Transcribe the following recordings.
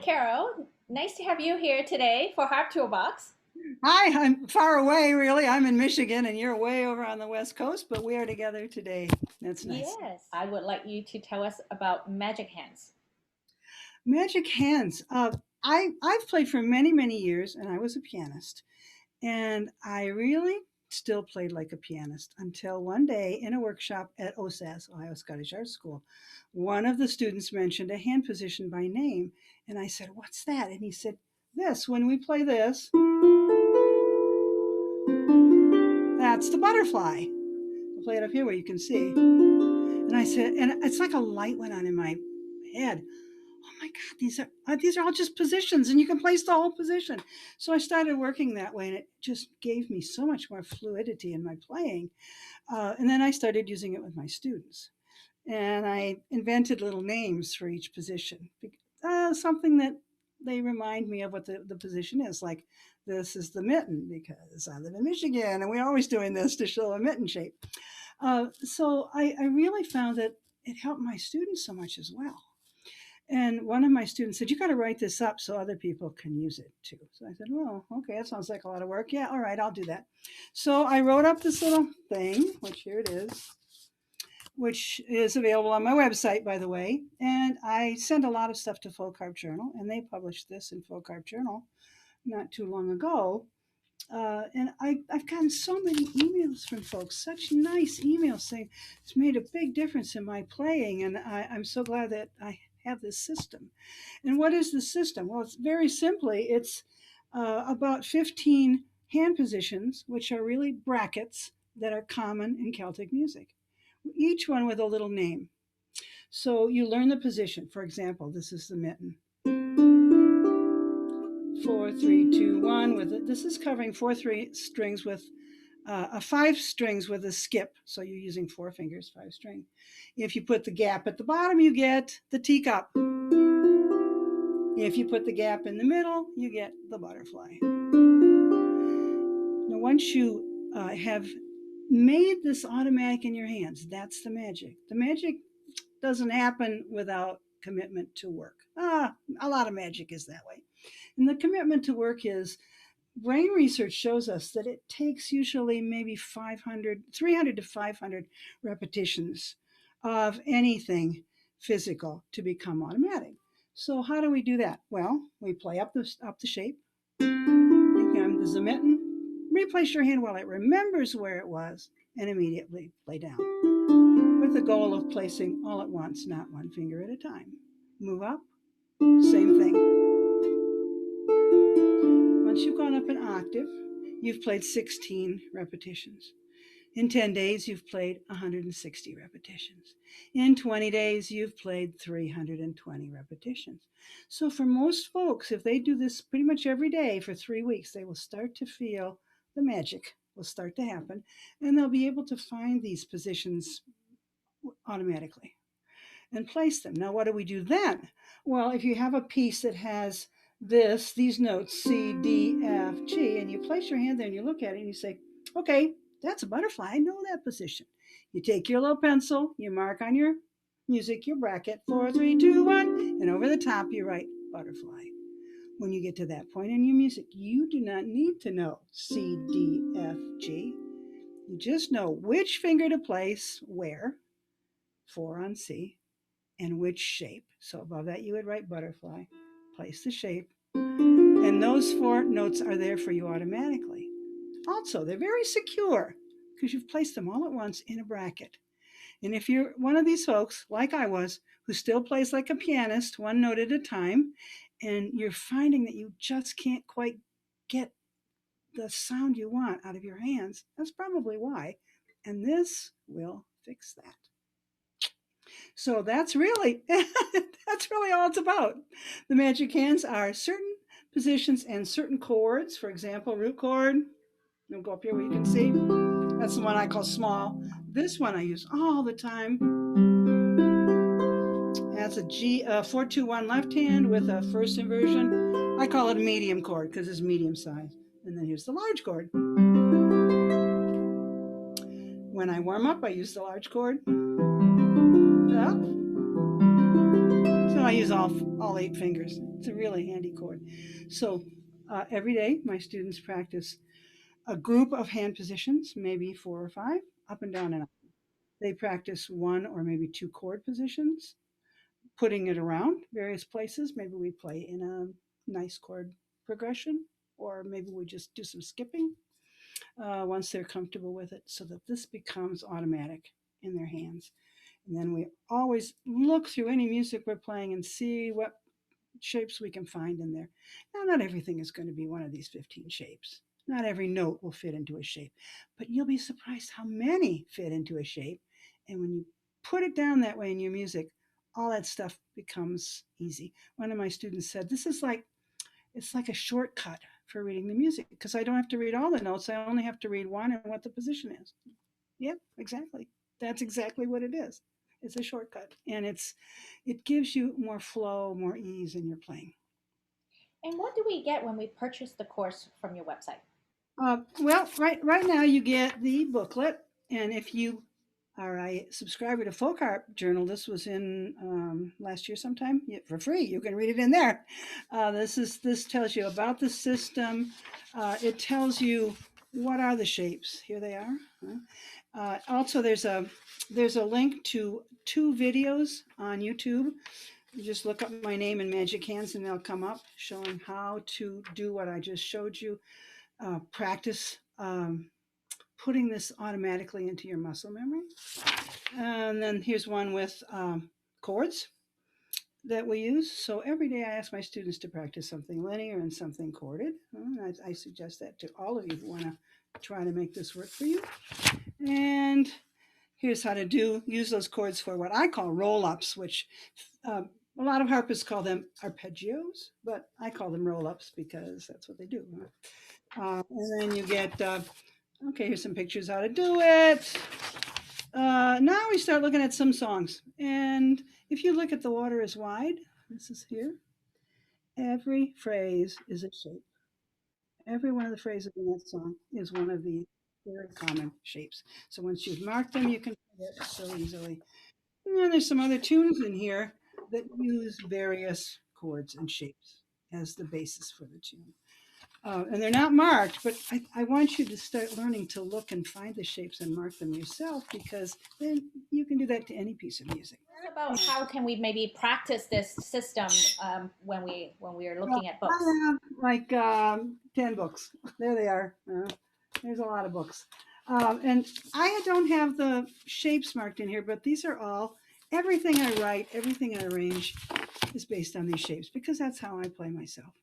Carol. Nice to have you here today for Harp Toolbox. Hi, I'm far away, really. I'm in Michigan and you're way over on the West Coast, but we are together today. That's nice. Yes, I would like you to tell us about Magic Hands. Magic Hands. I've played for many, many years and I was a pianist. And I really still played like a pianist until one day in a workshop at OSAS, Ohio Scottish Art School, one of the students mentioned a hand position by name. And I said, "What's that?" And he said, "This, when we play this, that's the butterfly." I'll play it up here where you can see. And I said, and it's like a light went on in my head. Oh my God, these are all just positions, and you can place the whole position. So I started working that way, and it just gave me so much more fluidity in my playing. And then I started using it with my students, and I invented little names for each position, something that they remind me of what the position is. Like this is the mitten because I live in Michigan, and we're always doing this to show a mitten shape. So I really found that it helped my students so much as well. And one of my students said, "You got to write this up so other people can use it too." So I said, "Well, okay, that sounds like a lot of work. Yeah, all right, I'll do that." So I wrote up this little thing, which here it is, which is available on my website, by the way. And I sent a lot of stuff to Folk Harp Journal, and they published this in Folk Harp Journal not too long ago. And I've gotten so many emails from folks, such nice emails saying it's made a big difference in my playing. And I'm so glad that I have this system. And what is the system? Well, it's very simply, it's about 15 hand positions, which are really brackets that are common in Celtic music, each one with a little name. So you learn the position. For example, this is the mitten. 4 3 2 1 with it. This is covering 4 3 strings with a 5 strings with a skip. So you're using 4 fingers, 5 string. If you put the gap at the bottom, you get the teacup. If you put the gap in the middle, you get the butterfly. Now, once you have made this automatic in your hands, that's the magic. The magic doesn't happen without commitment to work. A lot of magic is that way. And the commitment to work is brain research shows us that it takes usually maybe 300 to 500 repetitions of anything physical to become automatic. So how do we do that? Well, we play up the shape. Again, there's a mitten. Replace your hand while it remembers where it was and immediately play down with the goal of placing all at once, not one finger at a time. Move up, same thing. Once you've gone up an octave, you've played 16 repetitions. In 10 days, you've played 160 repetitions. In 20 days, you've played 320 repetitions. So, for most folks, if they do this pretty much every day for 3 weeks, they will start to feel the magic will start to happen, and they'll be able to find these positions automatically and place them. Now, what do we do then? Well, if you have a piece that has these notes, C, D, F, G, and you place your hand there and you look at it and you say, "Okay, that's a butterfly. I know that position." You take your little pencil, you mark on your music, your bracket, 4 3 2 1, and over the top you write butterfly. When you get to that point in your music, you do not need to know C, D, F, G. You just know which finger to place where, 4 on C, and which shape. So above that, you would write butterfly, place the shape, and those 4 notes are there for you automatically. Also, they're very secure because you've placed them all at once in a bracket. And if you're one of these folks, like I was, who still plays like a pianist, one note at a time, and you're finding that you just can't quite get the sound you want out of your hands, that's probably why. And this will fix that. So that's really that's really all it's about. The magic hands are certain positions and certain chords. For example, root chord. We'll go up here where you can see. That's the one I call small. This one I use all the time. That's a G 4 2 1 left hand with a first inversion. I call it a medium chord because it's medium size. And then here's the large chord. When I warm up, I use the large chord. Up. So I use all 8 fingers. It's a really handy chord. So every day, my students practice a group of hand positions, maybe 4 or 5, up and down and up. They practice 1 or maybe 2 chord positions, putting it around various places. Maybe we play in a nice chord progression, or maybe we just do some skipping once they're comfortable with it, so that this becomes automatic in their hands. And then we always look through any music we're playing and see what shapes we can find in there. Now, not everything is going to be one of these 15 shapes. Not every note will fit into a shape, but you'll be surprised how many fit into a shape. And when you put it down that way in your music, all that stuff becomes easy. One of my students said, "This is like it's like a shortcut for reading the music because I don't have to read all the notes. I only have to read one and what the position is." Yep, exactly. That's exactly what it is. It's a shortcut, and it gives you more flow, more ease in your playing. And what do we get when we purchase the course from your website? Well, right now you get the booklet, and if you are a subscriber to Folk Art Journal, this was in last year sometime for free. You can read it in there. This tells you about the system. It tells you what are the shapes. Here they are. Also, there's a link to 2 videos on YouTube. You just look up my name and Magic Hands, and they'll come up showing how to do what I just showed you. Practice putting this automatically into your muscle memory. And then here's one with chords that we use. So every day I ask my students to practice something linear and something chorded. I suggest that to all of you who want to try to make this work for you. And here's how to use those chords for what I call roll-ups, which a lot of harpists call them arpeggios, but I call them roll-ups because that's what they do. And then you get, okay, here's some pictures how to do it. Now we start looking at some songs. And if you look at The Water is Wide, this is here, every phrase is a shape. Every one of the phrases in that song is one of the very common shapes. So once you've marked them, you can play it so easily. And then there's some other tunes in here that use various chords and shapes as the basis for the tune. And they're not marked, but I want you to start learning to look and find the shapes and mark them yourself, because then you can do that to any piece of music. About how can we maybe practice this system when we are Well, looking at books? I have like 10 books. There they are. There's a lot of books. And I don't have the shapes marked in here, but these are all, everything I write, everything I arrange is based on these shapes because that's how I play myself.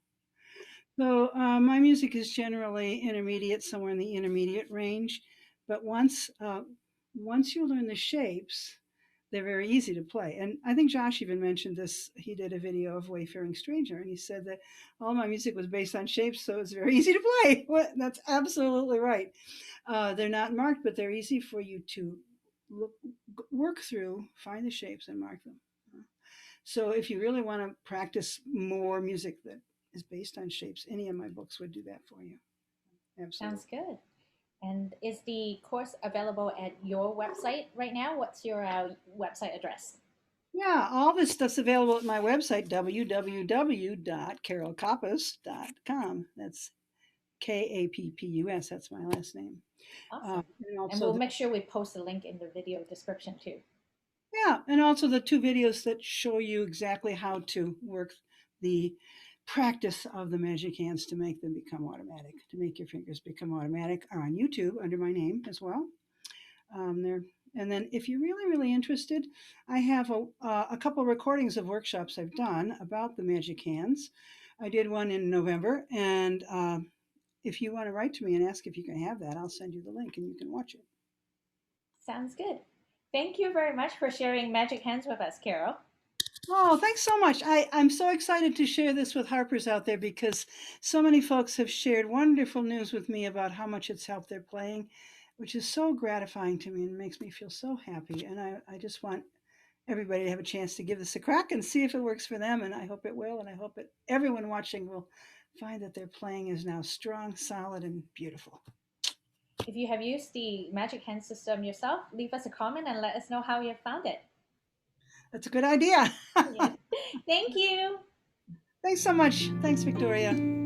So my music is generally intermediate, somewhere in the intermediate range. But once you learn the shapes, they're very easy to play. And I think Josh even mentioned this. He did a video of Wayfaring Stranger, and he said that all my music was based on shapes, so it's very easy to play. Well, that's absolutely right. They're not marked, but they're easy for you to work through, find the shapes, and mark them. So if you really want to practice more music that is based on shapes, any of my books would do that for you. Absolutely. Sounds good. And is the course available at your website right now? What's your website address? Yeah, all this stuff's available at my website, www.carolkappus.com. That's Kappus. That's my last name. Awesome. And And also, we'll make sure we post a link in the video description too. yeah, and also the 2 videos that show you exactly how to work the practice of the magic hands to make them become automatic, to make your fingers become automatic, are on YouTube under my name as well. There, and then if you're really, really interested, I have a couple recordings of workshops I've done about the magic hands. I did one in November, and if you want to write to me and ask if you can have that, I'll send you the link and you can watch it. Sounds good. Thank you very much for sharing Magic Hands with us, Carol. Oh, thanks so much. I'm so excited to share this with Harpers out there because so many folks have shared wonderful news with me about how much it's helped their playing, which is so gratifying to me and makes me feel so happy. And I just want everybody to have a chance to give this a crack and see if it works for them. And I hope it will. And I hope that everyone watching will find that their playing is now strong, solid, and beautiful. If you have used the Magic Hand system yourself, leave us a comment and let us know how you have found it. That's a good idea. Yeah. Thank you. Thanks so much. Thanks, Victoria.